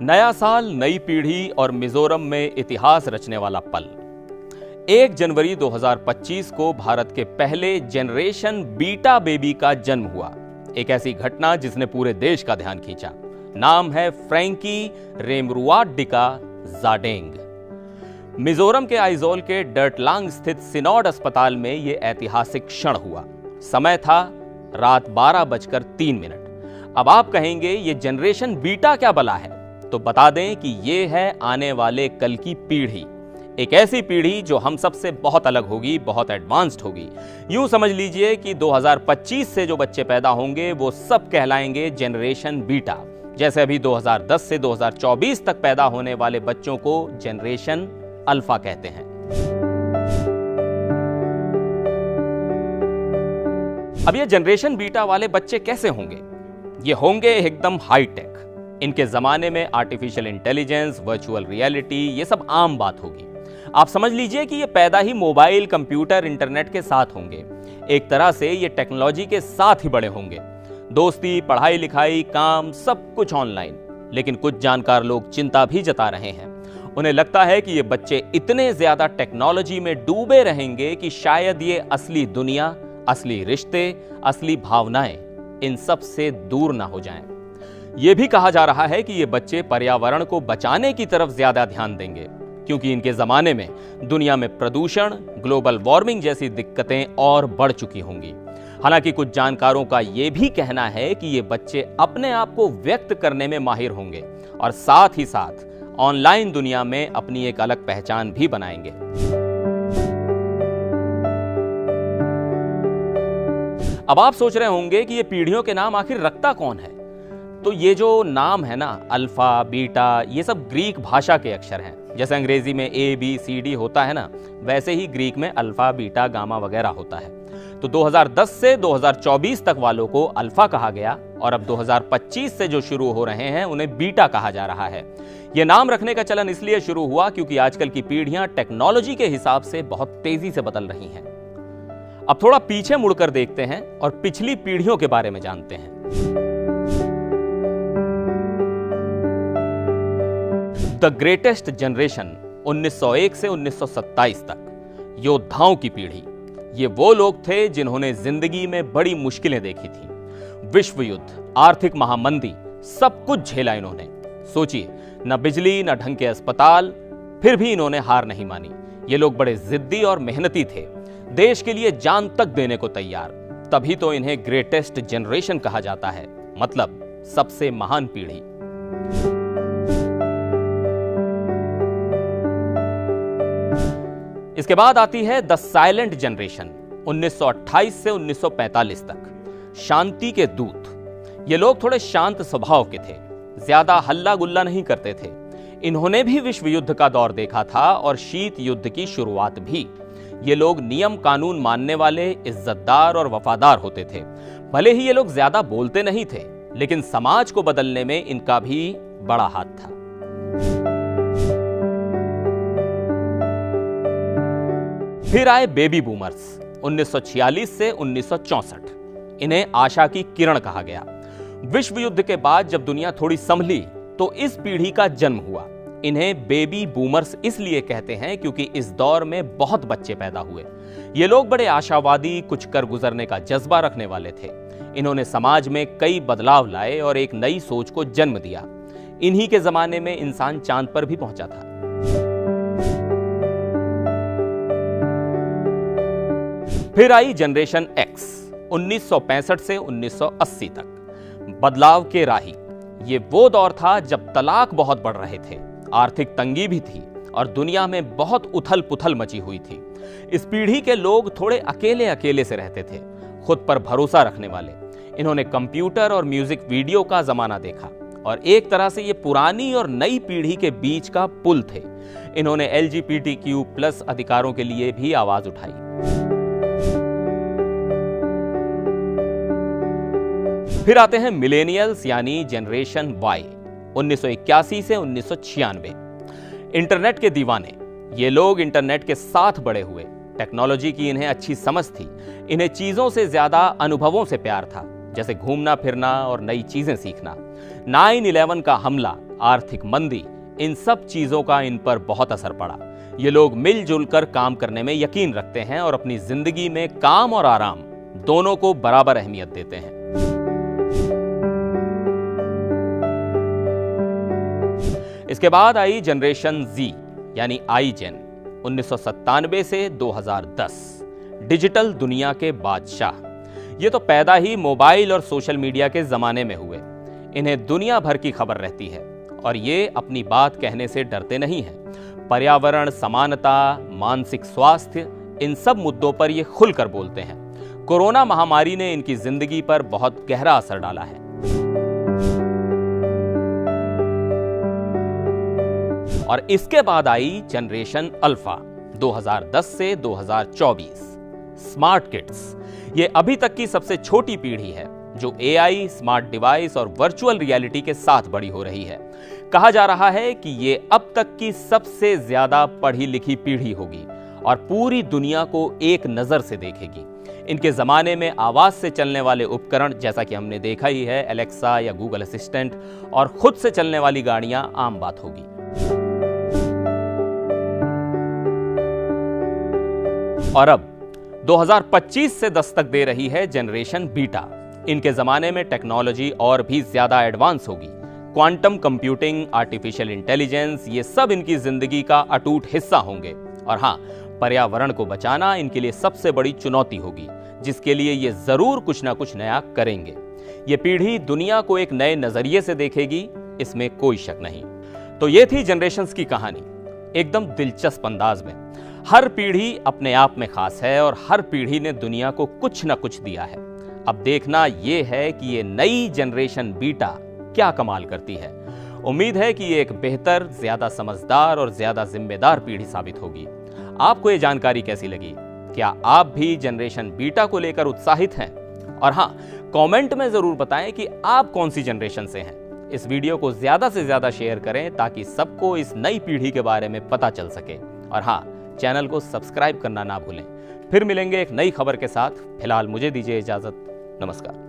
नया साल, नई पीढ़ी और मिजोरम में इतिहास रचने वाला पल। 1 जनवरी 2025 को भारत के पहले जनरेशन बीटा बेबी का जन्म हुआ। एक ऐसी घटना जिसने पूरे देश का ध्यान खींचा। नाम है फ्रैंकी रेमरुआडिका जाडेंग। मिजोरम के आइजोल के डर्टलांग स्थित सिनोड अस्पताल में यह ऐतिहासिक क्षण हुआ। समय था रात 12:03। अब आप कहेंगे ये जनरेशन बीटा क्या बला है? तो बता दें कि ये है आने वाले कल की पीढ़ी। एक ऐसी पीढ़ी जो हम सबसे बहुत अलग होगी, बहुत एडवांस्ड होगी। यूं समझ लीजिए कि 2025 से जो बच्चे पैदा होंगे वो सब कहलाएंगे जनरेशन बीटा। जैसे अभी 2010 से 2024 तक पैदा होने वाले बच्चों को जनरेशन अल्फा कहते हैं। अब ये जनरेशन बीटा वाले बच्चे कैसे होंगे? ये होंगे एकदम हाईटेक। इनके जमाने में आर्टिफिशियल इंटेलिजेंस, वर्चुअल रियलिटी, ये सब आम बात होगी। आप समझ लीजिए कि ये पैदा ही मोबाइल, कंप्यूटर, इंटरनेट के साथ होंगे। एक तरह से ये टेक्नोलॉजी के साथ ही बड़े होंगे। दोस्ती, पढ़ाई लिखाई, काम, सब कुछ ऑनलाइन। लेकिन कुछ जानकार लोग चिंता भी जता रहे हैं। उन्हें लगता है कि ये बच्चे इतने ज्यादा टेक्नोलॉजी में डूबे रहेंगे कि शायद ये असली दुनिया, असली रिश्ते, असली भावनाएं इन सब से दूर ना हो जाएं। यह भी कहा जा रहा है कि ये बच्चे पर्यावरण को बचाने की तरफ ज्यादा ध्यान देंगे, क्योंकि इनके जमाने में दुनिया में प्रदूषण, ग्लोबल वार्मिंग जैसी दिक्कतें और बढ़ चुकी होंगी। हालांकि कुछ जानकारों का यह भी कहना है कि ये बच्चे अपने आप को व्यक्त करने में माहिर होंगे और साथ ही साथ ऑनलाइन दुनिया में अपनी एक अलग पहचान भी बनाएंगे। अब आप सोच रहे होंगे कि ये पीढ़ियों के नाम आखिर रखता कौन है? तो ये जो नाम है ना, अल्फा, बीटा, ये सब ग्रीक भाषा के अक्षर हैं। जैसे अंग्रेजी में ABCD होता है ना, वैसे ही ग्रीक में अल्फा, बीटा, गामा वगैरह होता है। तो 2010 से 2024 तक वालों को अल्फा कहा गया और अब 2025 से जो शुरू हो रहे हैं उन्हें बीटा कहा जा रहा है। यह नाम रखने का चलन इसलिए शुरू हुआ क्योंकि आजकल की पीढ़ियां टेक्नोलॉजी के हिसाब से बहुत तेजी से बदल रही हैं। अब थोड़ा पीछे मुड़कर देखते हैं और पिछली पीढ़ियों के बारे में जानते हैं। द ग्रेटेस्ट जनरेशन 1901 से 1927 तक, योद्धाओं की पीढ़ी। ये वो लोग थे जिन्होंने जिंदगी में बड़ी मुश्किलें देखी थी। विश्व युद्ध, आर्थिक महामंदी, सब कुछ झेला इन्होंने। सोचिए, न बिजली, न ढंग के अस्पताल, फिर भी इन्होंने हार नहीं मानी। ये लोग बड़े जिद्दी और मेहनती थे, देश के लिए जान तक देने को तैयार। तभी तो इन्हें ग्रेटेस्ट जनरेशन कहा जाता है, मतलब सबसे महान पीढ़ी। इसके बाद आती है द साइलेंट जनरेशन 1928 से 1945 तक। शांति के दूत। ये लोग थोड़े शांत स्वभाव के थे, ज्यादा हल्ला गुल्ला नहीं करते थे। इन्होंने भी विश्व युद्ध का दौर देखा था और शीत युद्ध की शुरुआत भी। ये लोग नियम कानून मानने वाले, इज्जतदार और वफादार होते थे। भले ही ये लोग ज्यादा बोलते नहीं थे, लेकिन समाज को बदलने में इनका भी बड़ा हाथ था। फिर आए बेबी बूमर्स 1946 से 1964। इन्हें आशा की किरण कहा गया। विश्व युद्ध के बाद जब दुनिया थोड़ी संभली तो इस पीढ़ी का जन्म हुआ। इन्हें बेबी बूमर्स इसलिए कहते हैं क्योंकि इस दौर में बहुत बच्चे पैदा हुए। ये लोग बड़े आशावादी, कुछ कर गुजरने का जज्बा रखने वाले थे। इन्होंने समाज में कई बदलाव लाए और एक नई सोच को जन्म दिया। इन्हीं के जमाने में इंसान चांद पर भी पहुंचा था। फिर आई जनरेशन एक्स 1965 से 1980 तक। बदलाव के राही। ये वो दौर था जब तलाक बहुत बढ़ रहे थे, आर्थिक तंगी भी थी और दुनिया में बहुत उथल पुथल मची हुई थी। इस पीढ़ी के लोग थोड़े अकेले अकेले से रहते थे, खुद पर भरोसा रखने वाले। इन्होंने कंप्यूटर और म्यूजिक वीडियो का जमाना देखा और एक तरह से ये पुरानी और नई पीढ़ी के बीच का पुल थे। इन्होंने LGBTQ+ अधिकारों के लिए भी आवाज उठाई। फिर आते हैं मिलेनियल्स यानी जनरेशन वाई 1981 से 1996। इंटरनेट के दीवाने। ये लोग इंटरनेट के साथ बड़े हुए। टेक्नोलॉजी की इन्हें अच्छी समझ थी। इन्हें चीजों से ज्यादा अनुभवों से प्यार था। जैसे घूमना फिरना और नई चीजें सीखना। 9/11 का हमला, आर्थिक मंदी, इन सब चीजों का इन पर बहुत असर पड़ा। ये लोग मिलजुल कर काम करने में यकीन रखते हैं और अपनी जिंदगी में काम और आराम दोनों को बराबर अहमियत देते हैं। इसके बाद आई जनरेशन जी यानी आई जेन, 1997 से 2010, डिजिटल दुनिया के बादशाह। ये तो पैदा ही मोबाइल और सोशल मीडिया के जमाने में हुए। इन्हें दुनिया भर की खबर रहती है और ये अपनी बात कहने से डरते नहीं हैं। पर्यावरण, समानता, मानसिक स्वास्थ्य, इन सब मुद्दों पर ये खुलकर बोलते हैं। कोरोना महामारी ने इनकी जिंदगी पर बहुत गहरा असर डाला है। और इसके बाद आई जनरेशन अल्फा, 2010 से 2024, स्मार्ट किड्स। ये अभी तक की सबसे छोटी पीढ़ी है जो एआई, स्मार्ट डिवाइस और वर्चुअल रियलिटी के साथ बड़ी हो रही है। कहा जा रहा है कि ये अब तक की सबसे ज्यादा पढ़ी लिखी पीढ़ी होगी और पूरी दुनिया को एक नजर से देखेगी। इनके जमाने में आवाज से चलने वाले उपकरण, जैसा कि हमने देखा ही है, एलेक्सा या गूगल असिस्टेंट, और खुद से चलने वाली गाड़ियां आम बात होगी। और अब 2025 से दस्तक दे रही है जनरेशन बीटा। इनके जमाने में टेक्नोलॉजी और भी ज्यादा एडवांस होगी। क्वांटम कंप्यूटिंग, आर्टिफिशियल इंटेलिजेंस, ये सब इनकी जिंदगी का अटूट हिस्सा होंगे। और हाँ, पर्यावरण को बचाना इनके लिए सबसे बड़ी चुनौती होगी, जिसके लिए ये जरूर कुछ ना कुछ नया करेंगे। ये पीढ़ी दुनिया को एक नए नजरिए से देखेगी, इसमें कोई शक नहीं। तो ये थी जनरेशंस की कहानी, एकदम दिलचस्प अंदाज में। हर पीढ़ी अपने आप में खास है और हर पीढ़ी ने दुनिया को कुछ ना कुछ दिया है। अब देखना यह है कि ये नई जनरेशन बीटा क्या कमाल करती है। उम्मीद है कि ये एक बेहतर, ज्यादा समझदार और ज्यादा जिम्मेदार पीढ़ी साबित होगी। आपको ये जानकारी कैसी लगी? क्या आप भी जनरेशन बीटा को लेकर उत्साहित हैं? और हाँ, कमेंट में जरूर बताएं कि आप कौन सी जनरेशन से हैं। इस वीडियो को ज्यादा से ज्यादा शेयर करें ताकि सबको इस नई पीढ़ी के बारे में पता चल सके। और हाँ, चैनल को सब्सक्राइब करना ना भूलें। फिर मिलेंगे एक नई खबर के साथ। फिलहाल मुझे दीजिए इजाजत। नमस्कार।